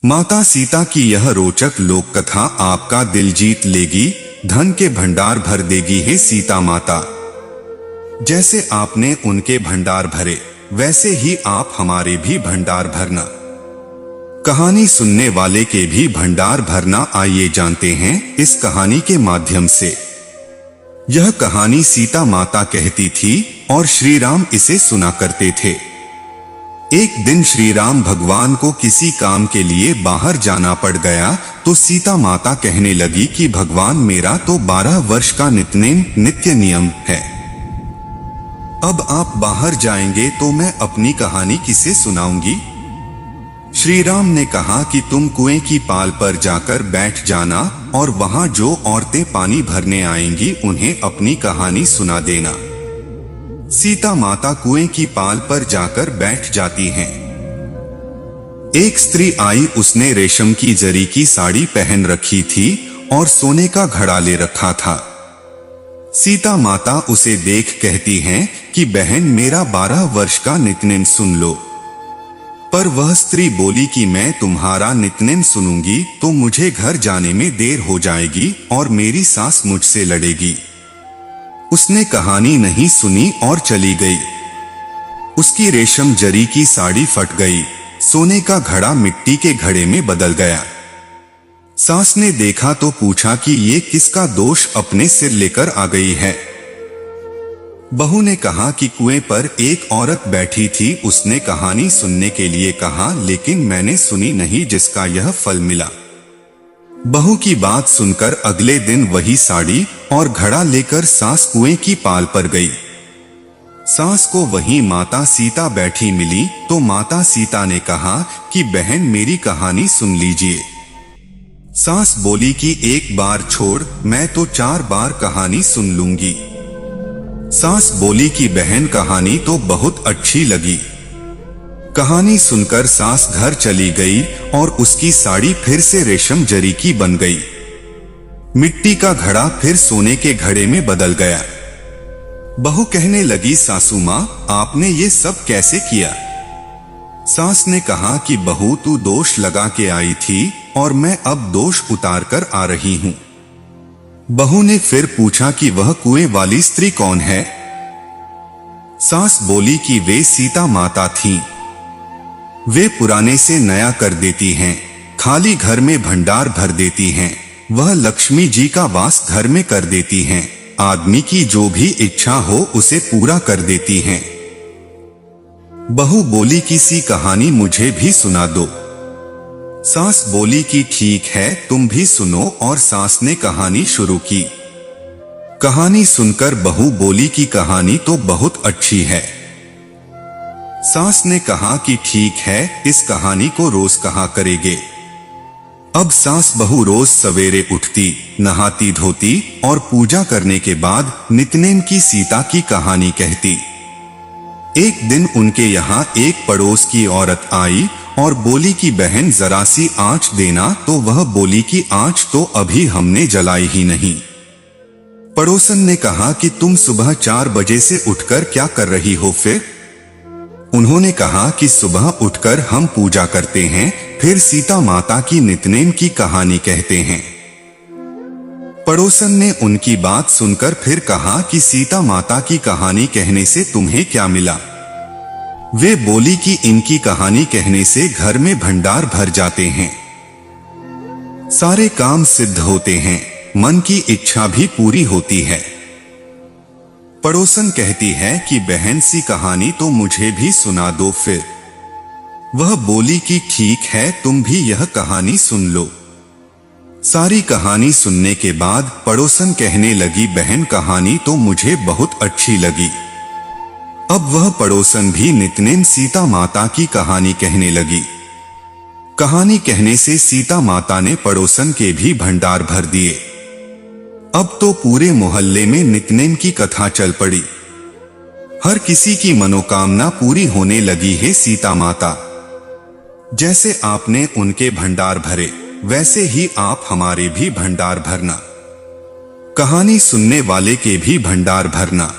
माता सीता की यह रोचक लोक कथा आपका दिल जीत लेगी, धन के भंडार भर देगी हे सीता माता। जैसे आपने उनके भंडार भरे, वैसे ही आप हमारे भी भंडार भरना। कहानी सुनने वाले के भी भंडार भरना। आइए जानते हैं इस कहानी के माध्यम से। यह कहानी सीता माता कहती थी और श्री राम इसे सुना करते थे। एक दिन श्री राम भगवान को किसी काम के लिए बाहर जाना पड़ गया तो सीता माता कहने लगी कि भगवान मेरा तो 12 वर्ष का नित्य नियम है। अब आप बाहर जाएंगे तो मैं अपनी कहानी किसे सुनाऊंगी। श्री राम ने कहा कि तुम कुएं की पाल पर जाकर बैठ जाना और वहां जो औरतें पानी भरने आएंगी उन्हें अपनी कहानी सुना देना। सीता माता कुएं की पाल पर जाकर बैठ जाती हैं। एक स्त्री आई, उसने रेशम की जरी की साड़ी पहन रखी थी और सोने का घड़ा ले रखा था। सीता माता उसे देख कहती हैं कि बहन मेरा 12 वर्ष का नित्यनेम सुन लो। पर वह स्त्री बोली कि मैं तुम्हारा नित्यनेम सुनूंगी तो मुझे घर जाने में देर हो जाएगी और मेरी सास मुझसे लड़ेगी। उसने कहानी नहीं सुनी और चली गई। उसकी रेशम जरी की साड़ी फट गई, सोने का घड़ा मिट्टी के घड़े में बदल गया। सास ने देखा तो पूछा कि ये किसका दोष अपने सिर लेकर आ गई है। बहू ने कहा कि कुएं पर एक औरत बैठी थी, उसने कहानी सुनने के लिए कहा लेकिन मैंने सुनी नहीं जिसका यह फल मिला। बहू की बात सुनकर अगले दिन वही साड़ी और घड़ा लेकर सास कुएं की पाल पर गई। सास को वहीं माता सीता बैठी मिली तो माता सीता ने कहा कि बहन मेरी कहानी सुन लीजिए। सास बोली कि एक बार छोड़, मैं तो 4 बार कहानी सुन लूंगी। सास बोली कि बहन कहानी तो बहुत अच्छी लगी। कहानी सुनकर सास घर चली गई और उसकी साड़ी फिर से रेशम जरी की बन गई। मिट्टी का घड़ा फिर सोने के घड़े में बदल गया। बहू कहने लगी सासू माँ आपने ये सब कैसे किया। सास ने कहा कि बहू तू दोष लगा के आई थी और मैं अब दोष उतार कर आ रही हूँ। बहू ने फिर पूछा कि वह कुएं वाली स्त्री कौन है। सास बोली कि वे सीता माता थीं। वे पुराने से नया कर देती हैं, खाली घर में भंडार भर देती हैं। वह लक्ष्मी जी का वास घर में कर देती हैं। आदमी की जो भी इच्छा हो उसे पूरा कर देती हैं। बहू बोली किसी कहानी मुझे भी सुना दो। सास बोली कि ठीक है तुम भी सुनो और सास ने कहानी शुरू की। कहानी सुनकर बहू बोली कि कहानी तो बहुत अच्छी है। सास ने कहा कि ठीक है इस कहानी को रोज कहा करेंगे। अब सास बहू रोज सवेरे उठती, नहाती धोती और पूजा करने के बाद नित्यनेम की सीता की कहानी कहती। एक दिन उनके यहाँ एक पड़ोस की औरत आई और बोली कि बहन जरा सी आंच देना, तो वह बोली कि आंच तो अभी हमने जलाई ही नहीं। पड़ोसन ने कहा कि तुम सुबह 4 बजे से उठकर क्या कर रही हो फिर। उन्होंने कहा कि सुबह उठकर हम पूजा करते हैं, फिर सीता माता की नित्यनेम की कहानी कहते हैं। पड़ोसन ने उनकी बात सुनकर फिर कहा कि सीता माता की कहानी कहने से तुम्हें क्या मिला। वे बोली कि इनकी कहानी कहने से घर में भंडार भर जाते हैं, सारे काम सिद्ध होते हैं, मन की इच्छा भी पूरी होती है। पड़ोसन कहती है कि बहन सी कहानी तो मुझे भी सुना दो फिर। वह बोली कि ठीक है तुम भी यह कहानी सुन लो। सारी कहानी सुनने के बाद पड़ोसन कहने लगी बहन कहानी तो मुझे बहुत अच्छी लगी। अब वह पड़ोसन भी नित्यनेम सीता माता की कहानी कहने लगी। कहानी कहने से सीता माता ने पड़ोसन के भी भंडार भर दिए। अब तो पूरे मोहल्ले में नित्यनेम की कथा चल पड़ी। हर किसी की मनोकामना पूरी होने लगी है सीता माता। जैसे आपने उनके भंडार भरे, वैसे ही आप हमारे भी भंडार भरना। कहानी सुनने वाले के भी भंडार भरना।